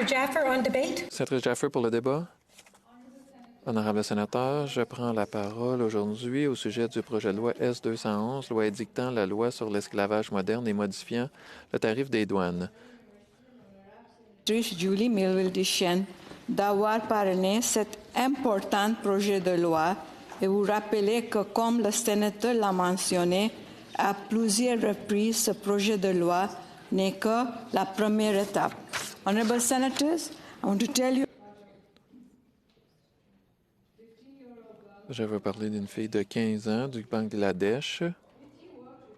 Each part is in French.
Jaffer on debate. Sénatrice Jaffer pour le débat. Honorable sénateur, je prends la parole aujourd'hui au sujet du projet de loi S-211, loi édictant la loi sur l'esclavage moderne et modifiant le tarif des douanes. Julie Millville-Duchesne d'avoir parrainé cet important projet de loi et vous rappeler que, comme le sénateur l'a mentionné à plusieurs reprises, ce projet de loi n'est que la première étape. Honorable Senators, I want to tell you. Je veux parler d'une fille de 15 ans du Bangladesh.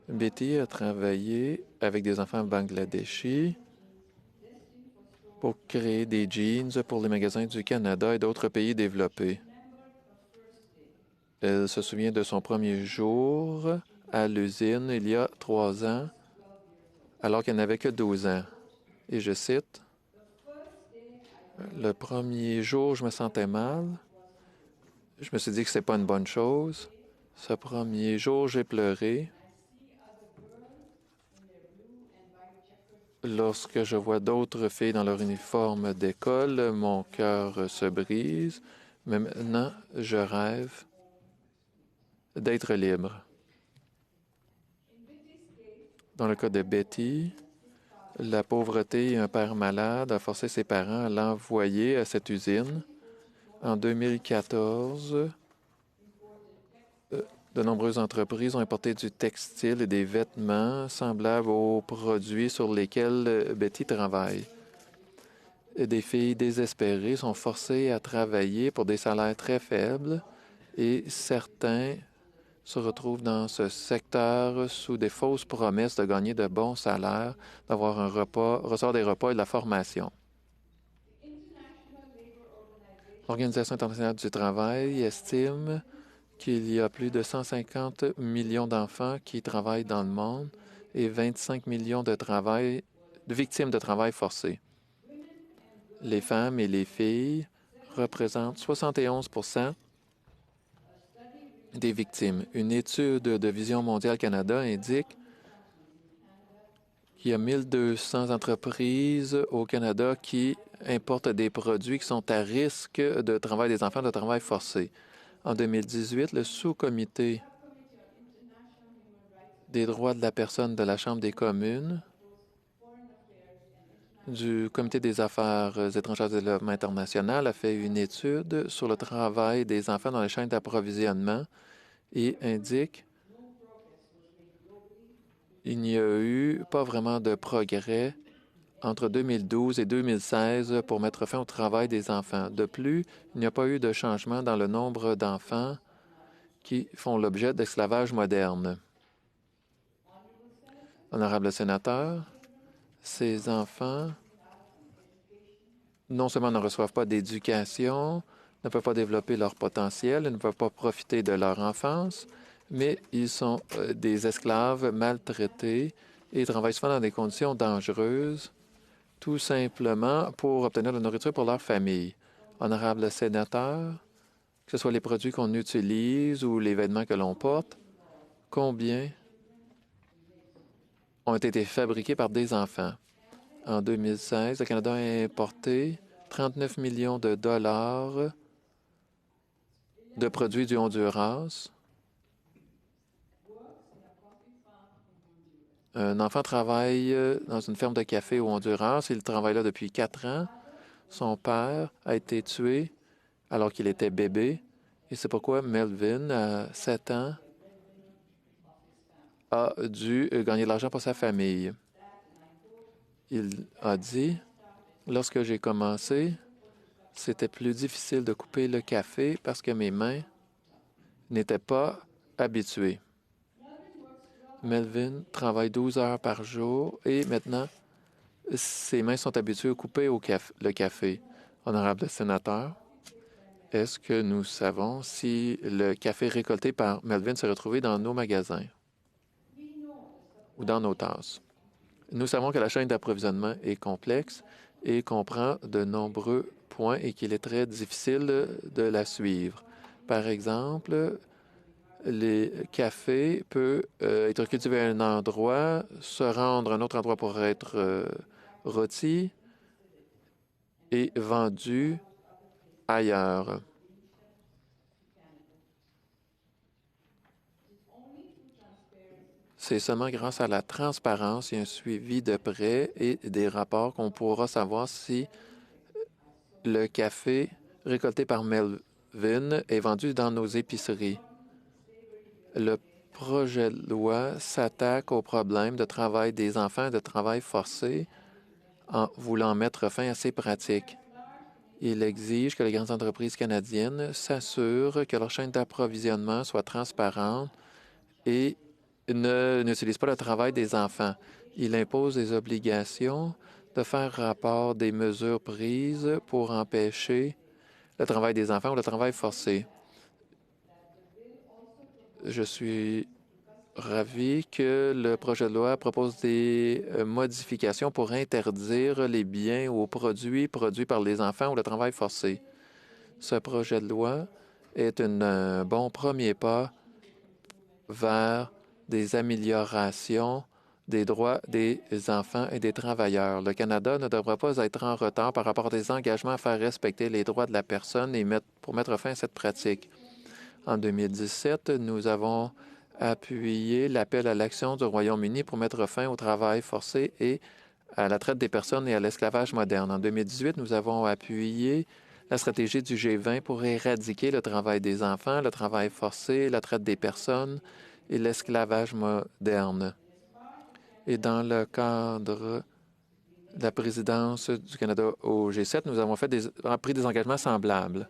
Betty a travaillé avec des enfants bangladeshis pour créer des jeans pour les magasins du Canada et d'autres pays développés. Elle se souvient de son premier jour à l'usine il y a 3 ans, alors qu'elle n'avait que 12 ans. Et je cite, « Le premier jour, je me sentais mal. Je me suis dit que ce n'est pas une bonne chose. Ce premier jour, j'ai pleuré. Lorsque je vois d'autres filles dans leur uniforme d'école, mon cœur se brise. Mais maintenant, je rêve d'être libre. » Dans le cas de Betty, la pauvreté et un père malade a forcé ses parents à l'envoyer à cette usine. En 2014, de nombreuses entreprises ont importé du textile et des vêtements semblables aux produits sur lesquels Betty travaille. Des filles désespérées sont forcées à travailler pour des salaires très faibles et certains se retrouvent dans ce secteur sous des fausses promesses de gagner de bons salaires, d'avoir un repas, ressort des repas et de la formation. L'Organisation internationale du travail estime qu'il y a plus de 150 millions d'enfants qui travaillent dans le monde et 25 millions de victimes de travail forcé. Les femmes et les filles représentent 71 des victimes. Une étude de Vision mondiale Canada indique qu'il y a 1200 entreprises au Canada qui importent des produits qui sont à risque de travail des enfants, de travail forcé. En 2018, le sous-comité des droits de la personne de la Chambre des communes du Comité des affaires étrangères et de développement international a fait une étude sur le travail des enfants dans les chaînes d'approvisionnement et indique qu'il n'y a eu pas vraiment de progrès entre 2012 et 2016 pour mettre fin au travail des enfants. De plus, il n'y a pas eu de changement dans le nombre d'enfants qui font l'objet d'esclavage moderne. Honorable sénateur, ces enfants non seulement ne reçoivent pas d'éducation, ne peuvent pas développer leur potentiel, ne peuvent pas profiter de leur enfance, mais ils sont des esclaves maltraités et travaillent souvent dans des conditions dangereuses, tout simplement pour obtenir de la nourriture pour leur famille. Honorable sénateur, que ce soit les produits qu'on utilise ou les vêtements que l'on porte, combien ont été fabriqués par des enfants? En 2016, le Canada a importé 39 millions de dollars de produits du Honduras. Un enfant travaille dans une ferme de café au Honduras. Il travaille là depuis 4 ans. Son père a été tué alors qu'il était bébé. Et c'est pourquoi Melvin, à 7 ans, a dû gagner de l'argent pour sa famille. Il a dit, lorsque j'ai commencé, c'était plus difficile de couper le café parce que mes mains n'étaient pas habituées. Melvin travaille 12 heures par jour et maintenant, ses mains sont habituées à couper le café. Honorable sénateur, est-ce que nous savons si le café récolté par Melvin s'est retrouvé dans nos magasins ou dans nos tasses? Nous savons que la chaîne d'approvisionnement est complexe et comprend de nombreux points et qu'il est très difficile de la suivre. Par exemple, les cafés peuvent être cultivés à un endroit, se rendre à un autre endroit pour être rôtis et vendus ailleurs. C'est seulement grâce à la transparence et un suivi de près et des rapports qu'on pourra savoir si le café récolté par Melvin est vendu dans nos épiceries. Le projet de loi s'attaque au problème de travail des enfants et de travail forcé en voulant mettre fin à ces pratiques. Il exige que les grandes entreprises canadiennes s'assurent que leur chaîne d'approvisionnement soit transparente et n'utilise pas le travail des enfants. Il impose des obligations de faire rapport des mesures prises pour empêcher le travail des enfants ou le travail forcé. Je suis ravi que le projet de loi propose des modifications pour interdire les biens ou produits produits par les enfants ou le travail forcé. Ce projet de loi est un bon premier pas vers des améliorations des droits des enfants et des travailleurs. Le Canada ne devra pas être en retard par rapport à des engagements à faire respecter les droits de la personne et pour mettre fin à cette pratique. En 2017, nous avons appuyé l'appel à l'action du Royaume-Uni pour mettre fin au travail forcé et à la traite des personnes et à l'esclavage moderne. En 2018, nous avons appuyé la stratégie du G20 pour éradiquer le travail des enfants, le travail forcé, la traite des personnes et l'esclavage moderne. Et dans le cadre de la présidence du Canada au G7, nous avons pris des engagements semblables.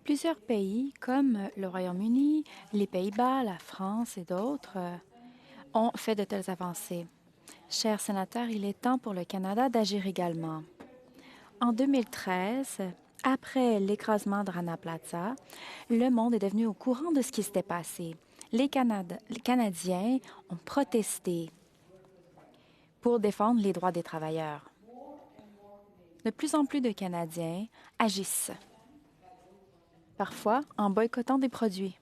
Plusieurs pays, comme le Royaume-Uni, les Pays-Bas, la France et d'autres, ont fait de telles avancées. Chers sénateurs, il est temps pour le Canada d'agir également. En 2013, après l'écrasement de Rana Plaza, le monde est devenu au courant de ce qui s'était passé. Les Canadiens ont protesté pour défendre les droits des travailleurs. De plus en plus de Canadiens agissent, parfois en boycottant des produits.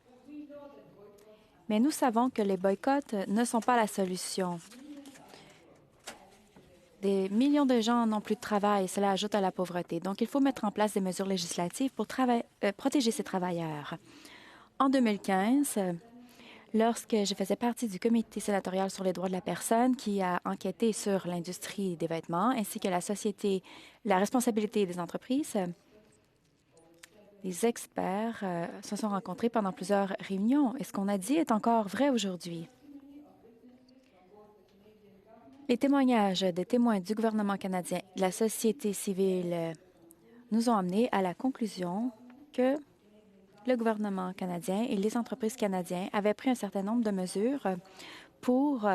Mais nous savons que les boycotts ne sont pas la solution. Des millions de gens n'ont plus de travail et cela ajoute à la pauvreté. Donc, il faut mettre en place des mesures législatives pour protéger ces travailleurs. En 2015, lorsque je faisais partie du comité sénatorial sur les droits de la personne qui a enquêté sur l'industrie des vêtements ainsi que la responsabilité des entreprises, les experts se sont rencontrés pendant plusieurs réunions et ce qu'on a dit est encore vrai aujourd'hui. Les témoignages des témoins du gouvernement canadien et de la société civile nous ont amenés à la conclusion que le gouvernement canadien et les entreprises canadiennes avaient pris un certain nombre de mesures pour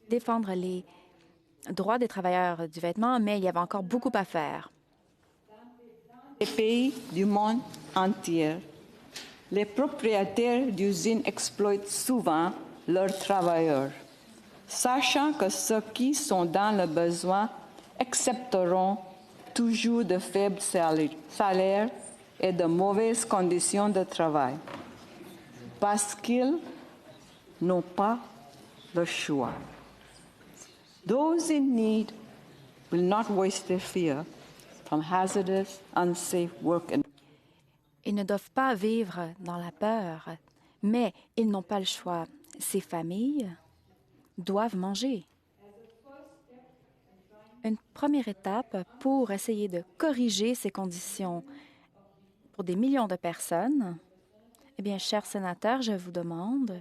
défendre les droits des travailleurs du vêtement, mais il y avait encore beaucoup à faire. Les pays du monde entier, les propriétaires d'usines exploitent souvent leurs travailleurs, sachant que ceux qui sont dans le besoin accepteront toujours de faibles salaires et de mauvaises conditions de travail, parce qu'ils n'ont pas le choix. Those in need will not waste their fear from hazardous, unsafe work. Ils ne doivent pas vivre dans la peur, mais ils n'ont pas le choix. Ces familles doivent manger. Une première étape pour essayer de corriger ces conditions pour des millions de personnes, eh bien, chers sénateurs, je vous demande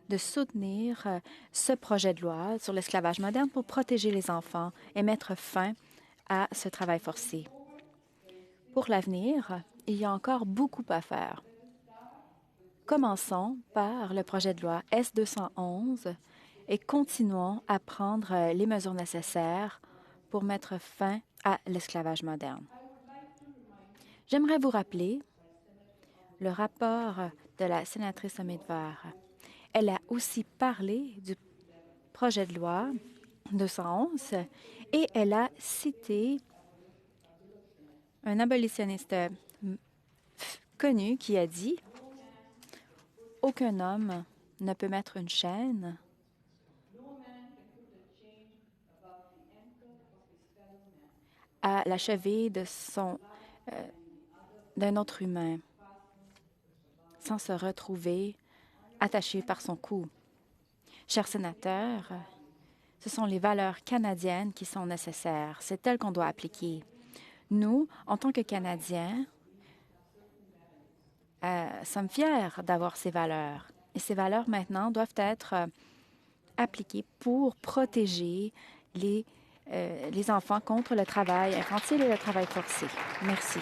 de soutenir ce projet de loi sur l'esclavage moderne pour protéger les enfants et mettre fin à ce travail forcé. Pour l'avenir, il y a encore beaucoup à faire. Commençons par le projet de loi S-211 et continuons à prendre les mesures nécessaires pour mettre fin à l'esclavage moderne. J'aimerais vous rappeler le rapport de la sénatrice Omidvar. Elle a aussi parlé du projet de loi 211 et elle a cité un abolitionniste connu qui a dit « Aucun homme ne peut mettre une chaîne à la cheville d'un autre humain sans se retrouver attaché par son cou. Chers sénateurs, ce sont les valeurs canadiennes qui sont nécessaires. C'est elles qu'on doit appliquer. Nous, en tant que Canadiens, sommes fiers d'avoir ces valeurs. Et ces valeurs, maintenant, doivent être appliquées pour protéger les enfants contre le travail infantile et le travail forcé. Merci.